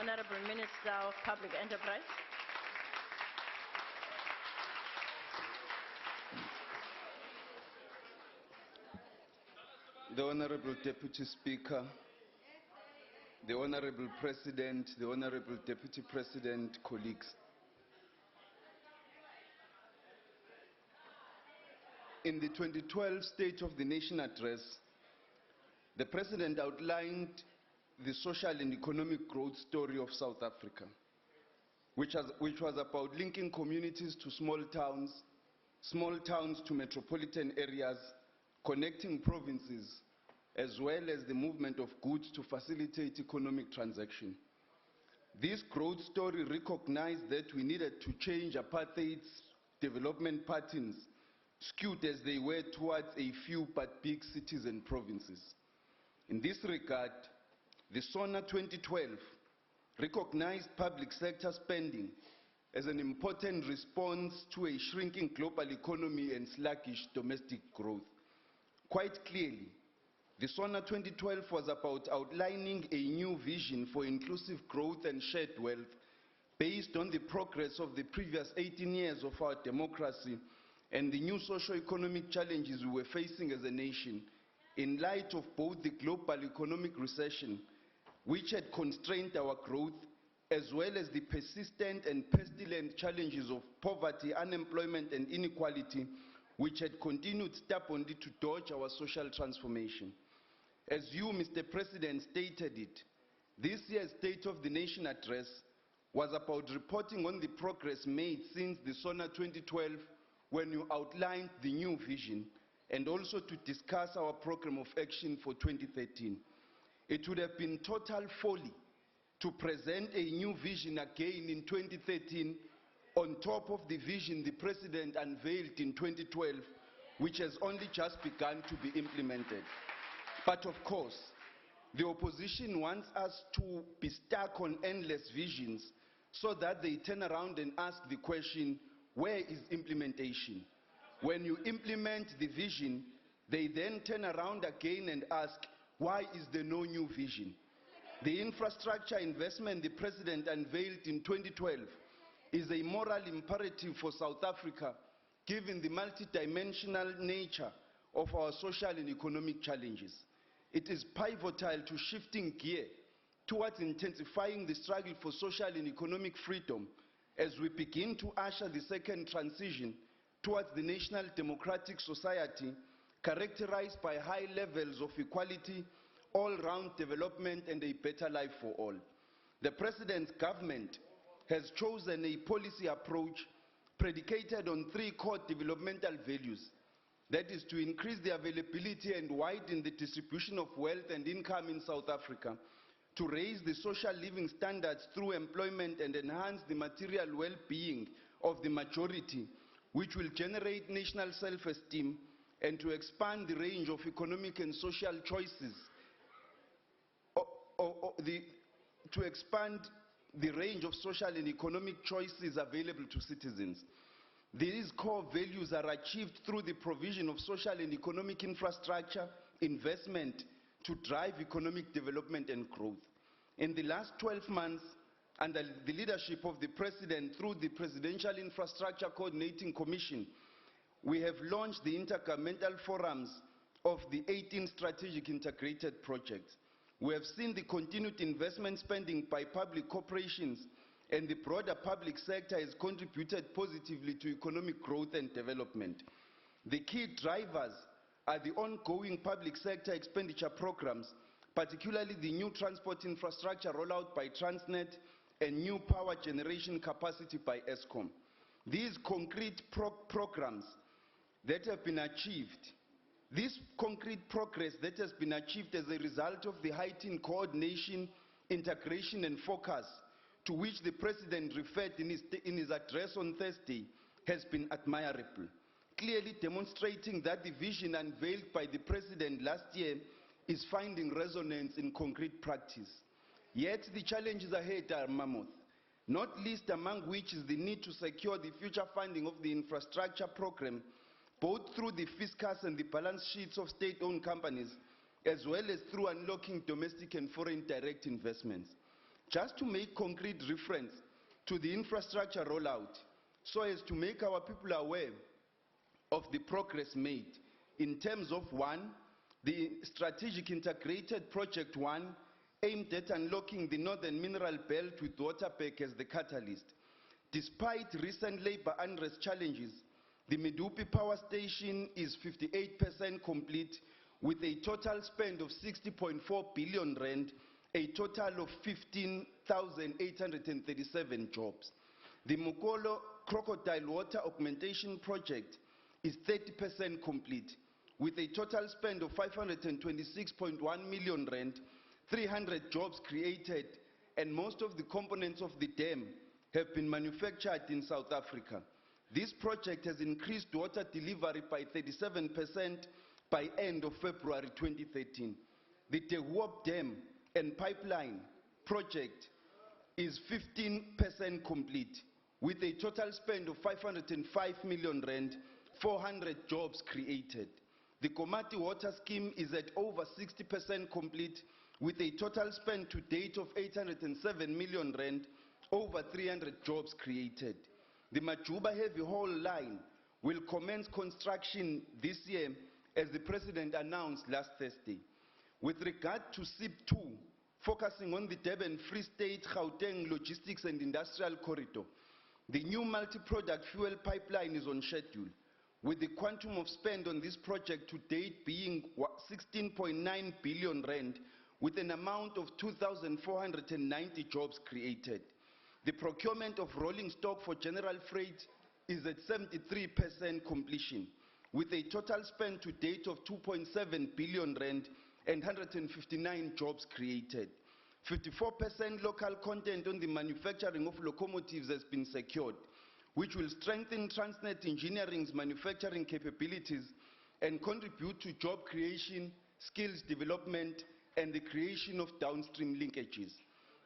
Honourable Minister of Public Enterprise. The Honourable Deputy Speaker, the Honourable President, the Honourable Deputy President, colleagues. In the 2012 State of the Nation Address, the President outlined the social and economic growth story of South Africa, which was about linking communities to small towns to metropolitan areas, connecting provinces, as well as the movement of goods to facilitate economic transaction. This growth story recognized that we needed to change apartheid's development patterns, skewed as they were towards a few but big cities and provinces. In this regard, the SONA 2012 recognized public sector spending as an important response to a shrinking global economy and sluggish domestic growth. Quite clearly, the SONA 2012 was about outlining a new vision for inclusive growth and shared wealth based on the progress of the previous 18 years of our democracy and the new socio-economic challenges we were facing as a nation in light of both the global economic recession, which had constrained our growth, as well as the persistent and pestilent challenges of poverty, unemployment, and inequality, which had continued stubbornly to dodge our social transformation. As you, Mr. President, stated it, this year's State of the Nation Address was about reporting on the progress made since the SONA 2012 when you outlined the new vision, and also to discuss our program of action for 2013. It would have been total folly to present a new vision again in 2013 on top of the vision the President unveiled in 2012, which has only just begun to be implemented. But of course, the opposition wants us to be stuck on endless visions so that they turn around and ask the question, where is implementation? When you implement the vision, they then turn around again and ask, why is there no new vision? The infrastructure investment the President unveiled in 2012 is a moral imperative for South Africa, given the multidimensional nature of our social and economic challenges. It is pivotal to shifting gear towards intensifying the struggle for social and economic freedom as we begin to usher the second transition towards the national democratic society characterized by high levels of equality, all-round development, and a better life for all. The President's government has chosen a policy approach predicated on three core developmental values. That is to increase the availability and widen the distribution of wealth and income in South Africa, to raise the social living standards through employment and enhance the material well-being of the majority, which will generate national self-esteem, and to expand the range of economic and social choices, to expand the range of social and economic choices available to citizens. These core values are achieved through the provision of social and economic infrastructure, investment, to drive economic development and growth. In the last 12 months, under the leadership of the President through the Presidential Infrastructure Coordinating Commission, we have launched the intergovernmental forums of the 18 strategic integrated projects. We have seen the continued investment spending by public corporations, and the broader public sector has contributed positively to economic growth and development. The key drivers are the ongoing public sector expenditure programs, particularly the new transport infrastructure rollout by Transnet and new power generation capacity by Eskom. These concrete programs that have been achieved, this concrete progress that has been achieved as a result of the heightened coordination, integration and focus to which the President referred in his address on Thursday has been admirable, clearly demonstrating that the vision unveiled by the President last year is finding resonance in concrete practice. Yet the challenges ahead are mammoth, not least among which is the need to secure the future funding of the infrastructure program, both through the fiscus and the balance sheets of state-owned companies, as well as through unlocking domestic and foreign direct investments. Just to make concrete reference to the infrastructure rollout, so as to make our people aware of the progress made in terms of 1, the Strategic Integrated Project 1, aimed at unlocking the Northern Mineral Belt with Waterberg as the catalyst. Despite recent labor unrest challenges, the Medupi Power Station is 58% complete with a total spend of 60.4 billion rand, a total of 15,837 jobs. The Mokolo Crocodile Water Augmentation Project is 30% complete with a total spend of 526.1 million rand, 300 jobs created, and most of the components of the dam have been manufactured in South Africa. This project has increased water delivery by 37% by end of February 2013. The Tehuop Dam and Pipeline project is 15% complete with a total spend of 505 million rand, 400 jobs created. The Komati Water Scheme is at over 60% complete with a total spend to date of 807 million rand, over 300 jobs created. The Majuba Heavy Haul Line will commence construction this year as the President announced last Thursday. With regard to SIP2, focusing on the Durban Free State Gauteng Logistics and Industrial Corridor, the new multi-product fuel pipeline is on schedule, with the quantum of spend on this project to date being 16.9 billion rand, with an amount of 2,490 jobs created. The procurement of rolling stock for general freight is at 73% completion, with a total spend to date of 2.7 billion rand and 159 jobs created. 54% local content on the manufacturing of locomotives has been secured, which will strengthen Transnet Engineering's manufacturing capabilities and contribute to job creation, skills development, and the creation of downstream linkages.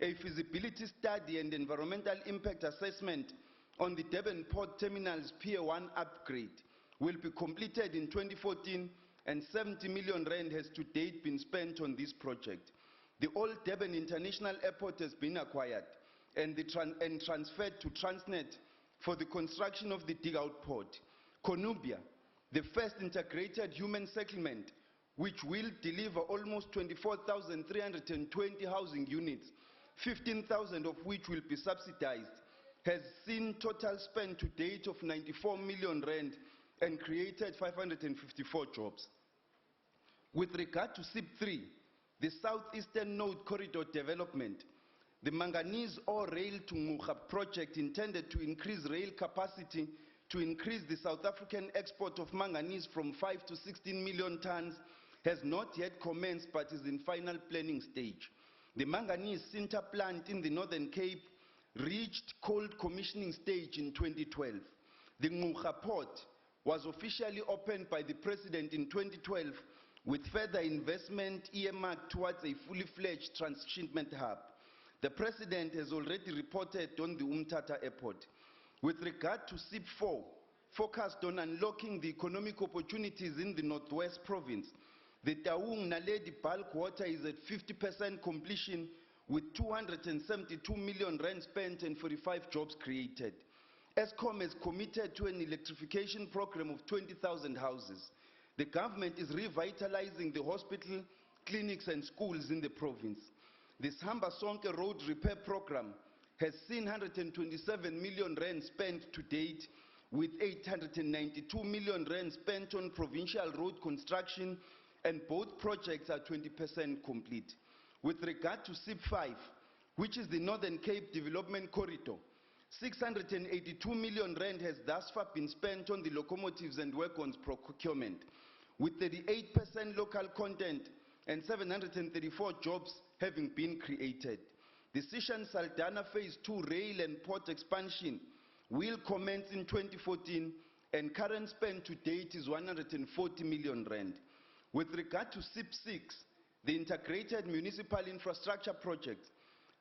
A feasibility study and environmental impact assessment on the Durban Port Terminal's Pier 1 upgrade will be completed in 2014, and 70 million rand has to date been spent on this project. The old Durban International Airport has been acquired and transferred to Transnet for the construction of the dig-out port. Konubia, the first integrated human settlement, which will deliver almost 24,320 housing units, 15,000 of which will be subsidized, has seen total spend to date of 94 million rand and created 554 jobs. With regard to SIP3, the Southeastern Node Corridor development, the Manganese Ore Rail to Ngukha project intended to increase rail capacity to increase the South African export of manganese from 5 to 16 million tons has not yet commenced but is in final planning stage. The manganese sinter plant in the Northern Cape reached cold commissioning stage in 2012. The Ngukha port was officially opened by the President in 2012 with further investment earmarked towards a fully fledged transshipment hub. The President has already reported on the Umtata Airport. With regard to SIP4, focused on unlocking the economic opportunities in the Northwest Province, the Taung Naledi bulk water is at 50% completion with 272 million rand spent and 45 jobs created. Eskom is committed to an electrification program of 20,000 houses. The government is revitalizing the hospital, clinics and schools in the province. This Hamba Sonke road repair program has seen 127 million rand spent to date, with 892 million rand spent on provincial road construction, and both projects are 20% complete. With regard to SIP5, which is the Northern Cape Development Corridor, 682 million rand has thus far been spent on the locomotives and wagons procurement, with 38% local content and 734 jobs having been created. The Sishan Saldanha Phase 2 rail and port expansion will commence in 2014, and current spend to date is 140 million rand. With regard to SIP6, the Integrated Municipal Infrastructure Project,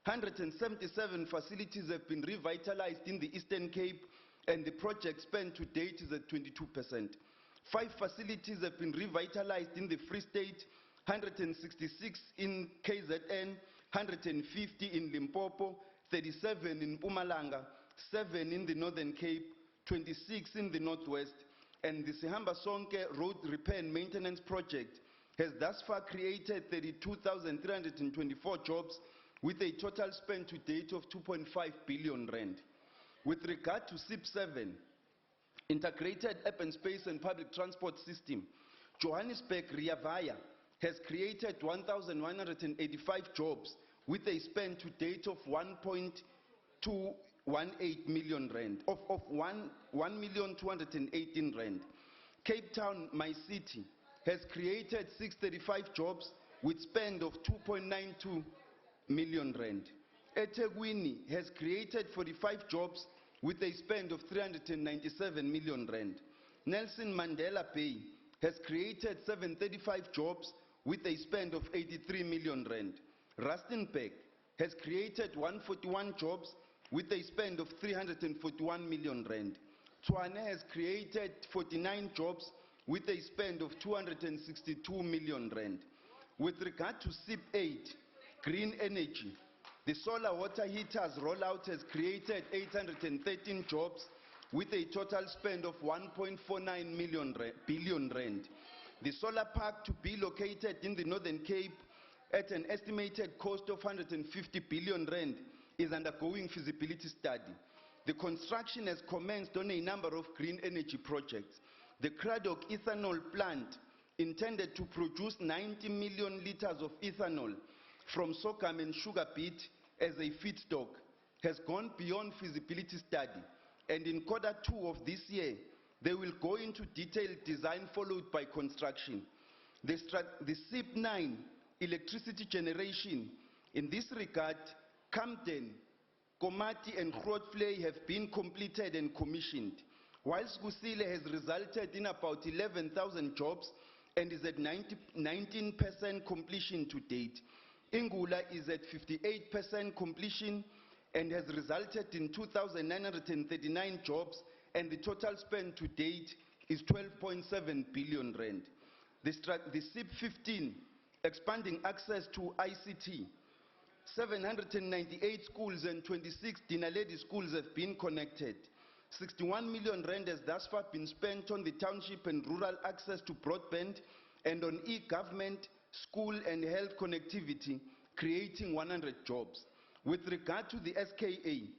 177 facilities have been revitalized in the Eastern Cape, and the project spend to date is at 22%. 5 facilities have been revitalized in the Free State, 166 in KZN, 150 in Limpopo, 37 in Mpumalanga, 7 in the Northern Cape, 26 in the Northwest, and the Sihamba Sonke Road Repair and Maintenance Project has thus far created 32,324 jobs with a total spend to date of 2.5 billion rand. With regard to SIP7, Integrated Urban Space and Public Transport System, Johannesburg Rea Vaya has created 1,185 jobs with a spend to date of 1.218 million rand, of 1,218 rand. Cape Town, my city, has created 635 jobs with spend of 2.92 million rand. eThekwini has created 45 jobs with a spend of 397 million rand. Nelson Mandela Bay has created 735 jobs with a spend of 83 million rand. Rustenburg has created 141 jobs with a spend of 341 million rand. Tshwane has created 49 jobs with a spend of 262 million rand. With regard to SIP8, green energy, the solar water heaters rollout has created 813 jobs with a total spend of 1.49 billion rand. The solar park to be located in the Northern Cape at an estimated cost of 150 billion rand is undergoing feasibility study. The construction has commenced on a number of green energy projects. The Craddock ethanol plant, intended to produce 90 million liters of ethanol from sorghum and sugar beet as a feedstock, has gone beyond feasibility study, and in Q2 of this year, they will go into detailed design followed by construction. The SIP9 electricity generation, in this regard, Camden, Komati and Grootvlei have been completed and commissioned, whilst Kusile has resulted in about 11,000 jobs and is at 19% completion to date. Ingula is at 58% completion and has resulted in 2,939 jobs, and the total spend to date is 12.7 billion rand. The SIP15, expanding access to ICT, 798 schools and 26 dinner-lady schools have been connected. 61 million rand has thus far been spent on the township and rural access to broadband and on e-government, school and health connectivity, creating 100 jobs. With regard to the SKA,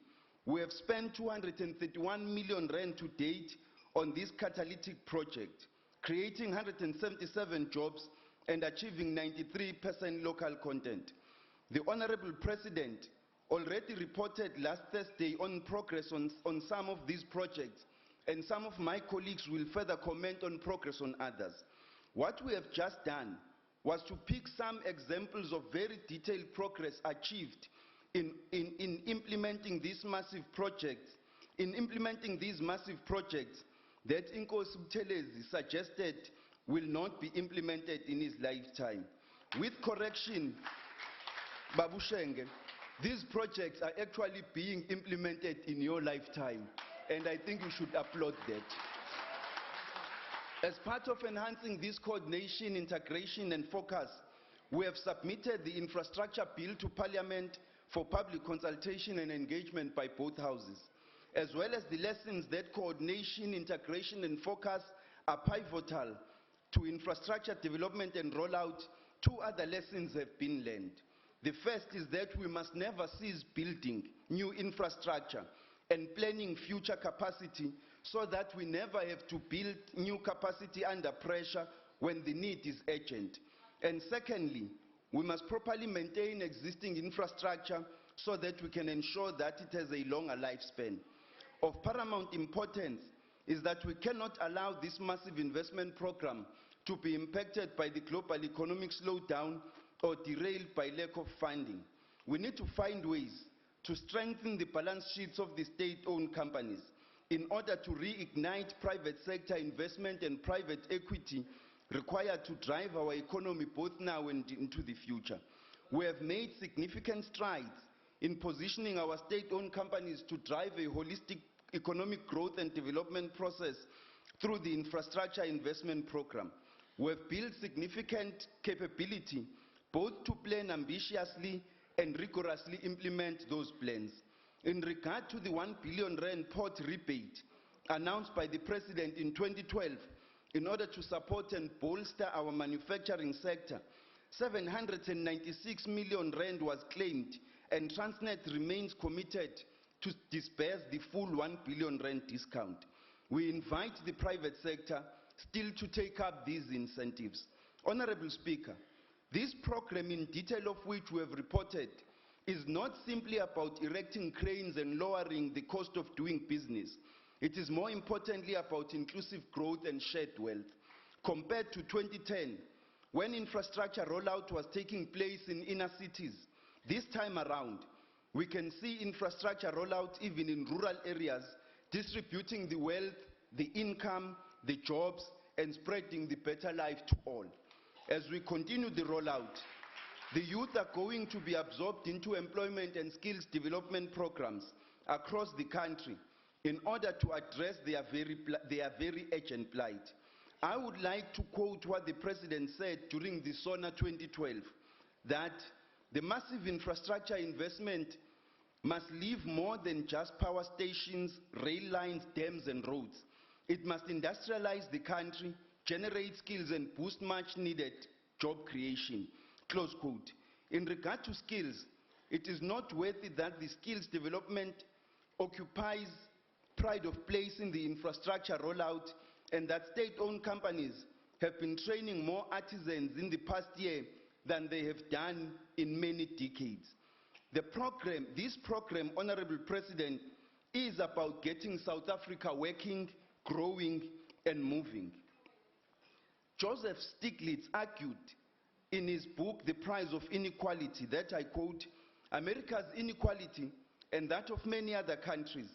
we have spent 231 million rand to date on this catalytic project, creating 177 jobs and achieving 93% local content. The Honorable President already reported last Thursday on progress on some of these projects, and some of my colleagues will further comment on progress on others. What we have just done was to pick some examples of very detailed progress achieved in implementing these massive projects, that Inkosi Buthelezi suggested will not be implemented in his lifetime. With correction, Babu Shenge, these projects are actually being implemented in your lifetime, and I think you should applaud that. As part of enhancing this coordination, integration and focus, we have submitted the infrastructure bill to Parliament for public consultation and engagement by both houses, as well as the lessons that coordination, integration and focus are pivotal to infrastructure development and rollout. Two other lessons have been learned. The first is that we must never cease building new infrastructure and planning future capacity so that we never have to build new capacity under pressure when the need is urgent. And secondly, we must properly maintain existing infrastructure so that we can ensure that it has a longer lifespan. Of paramount importance is that we cannot allow this massive investment program to be impacted by the global economic slowdown or derailed by lack of funding. We need to find ways to strengthen the balance sheets of the state-owned companies in order to reignite private sector investment and private equity required to drive our economy both now and into the future. We have made significant strides in positioning our state-owned companies to drive a holistic economic growth and development process through the infrastructure investment program. We have built significant capability both to plan ambitiously and rigorously implement those plans. In regard to the 1 billion rand port rebate announced by the President in 2012, in order to support and bolster our manufacturing sector, 796 million rand was claimed, and Transnet remains committed to disburse the full 1 billion rand discount. We invite the private sector still to take up these incentives. Honorable Speaker, this program, in detail of which we have reported, is not simply about erecting cranes and lowering the cost of doing business. It is more importantly about inclusive growth and shared wealth. Compared to 2010, when infrastructure rollout was taking place in inner cities, this time around, we can see infrastructure rollout even in rural areas, distributing the wealth, the income, the jobs, and spreading the better life to all. As we continue the rollout, the youth are going to be absorbed into employment and skills development programs across the country in order to address their very urgent plight. I would like to quote what the President said during the SONA 2012, that the massive infrastructure investment must leave more than just power stations, rail lines, dams, and roads. It must industrialize the country, generate skills, and boost much needed job creation. Close quote. In regard to skills, it is noteworthy that the skills development occupies pride of place in the infrastructure rollout, and that state-owned companies have been training more artisans in the past year than they have done in many decades. This program, Honorable President, is about getting South Africa working, growing, and moving. Joseph Stiglitz argued in his book, The Price of Inequality, that I quote, "America's inequality and that of many other countries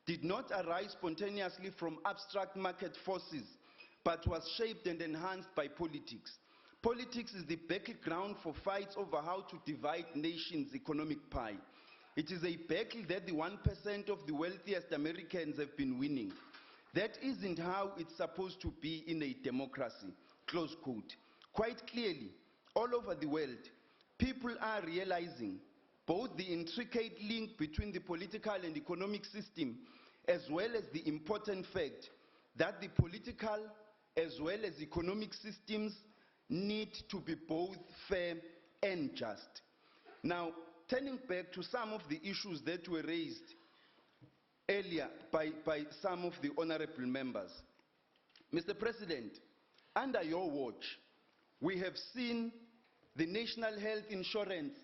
did not arise spontaneously from abstract market forces, but was shaped and enhanced by politics. Politics is the battleground for fights over how to divide nations' economic pie. It is a battle that the 1% of the wealthiest Americans have been winning. That isn't how it's supposed to be in a democracy." Close quote. Quite clearly, all over the world, people are realizing both the intricate link between the political and economic system, as well as the important fact that the political as well as economic systems need to be both fair and just. Now, turning back to some of the issues that were raised earlier by some of the honorable members. Mr. President, under your watch, we have seen the National Health Insurance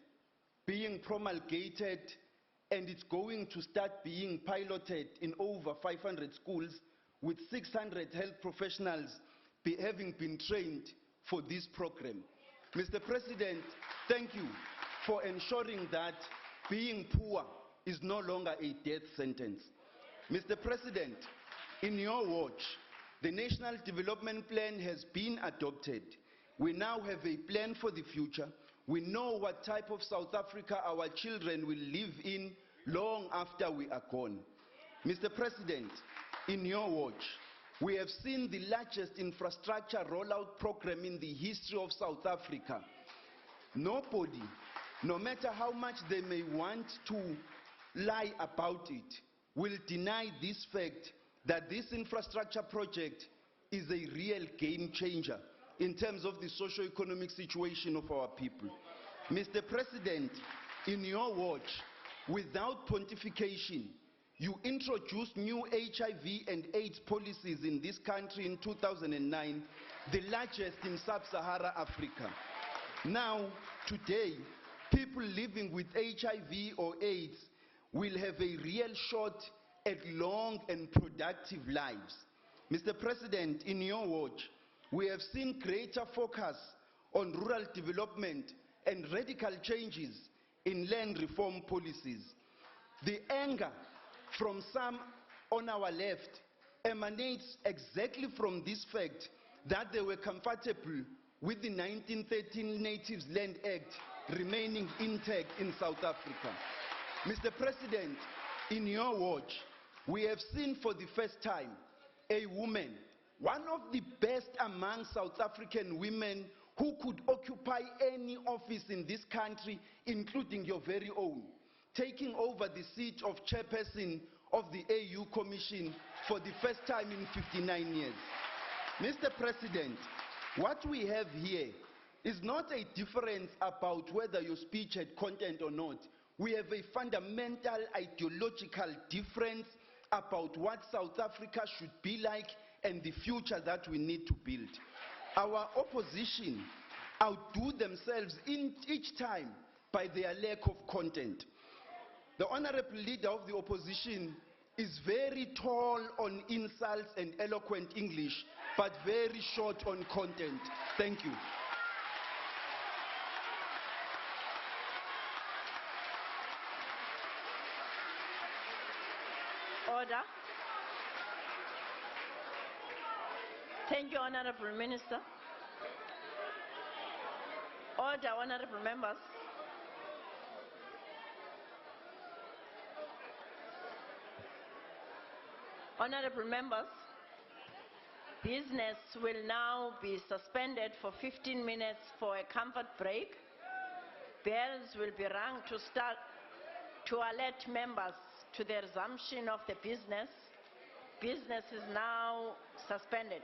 being promulgated, and it's going to start being piloted in over 500 schools, with 600 health professionals having been trained for this program. Mr. President, thank you for ensuring that being poor is no longer a death sentence. Mr. President, in your watch, the National Development Plan has been adopted. We now have a plan for the future. We know what type of South Africa our children will live in long after we are gone. Mr. President, in your watch, we have seen the largest infrastructure rollout program in the history of South Africa. Nobody, no matter how much they may want to lie about it, will deny this fact that this infrastructure project is a real game changer in terms of the socio-economic situation of our people. Mr. President, in your watch, without pontification, you introduced new HIV and AIDS policies in this country in 2009, the largest in sub-Saharan Africa. Now, today, people living with HIV or AIDS will have a real shot at long and productive lives. Mr. President, in your watch, we have seen greater focus on rural development and radical changes in land reform policies. The anger from some on our left emanates exactly from this fact that they were comfortable with the 1913 Natives Land Act remaining intact in South Africa. Mr. President, in your watch, we have seen for the first time a woman, one of the best among South African women who could occupy any office in this country, including your very own, taking over the seat of chairperson of the AU Commission for the first time in 59 years. Mr. President, what we have here is not a difference about whether your speech had content or not. We have a fundamental ideological difference about what South Africa should be like and the future that we need to build. Our opposition outdo themselves each time by their lack of content. The honorable leader of the opposition is very tall on insults and eloquent English, but very short on content. Thank you. Order. Thank you, Honorable Minister. Order, Honorable Members. Honorable Members, business will now be suspended for 15 minutes for a comfort break. Bells will be rung to alert members to the resumption of the business. Business is now suspended.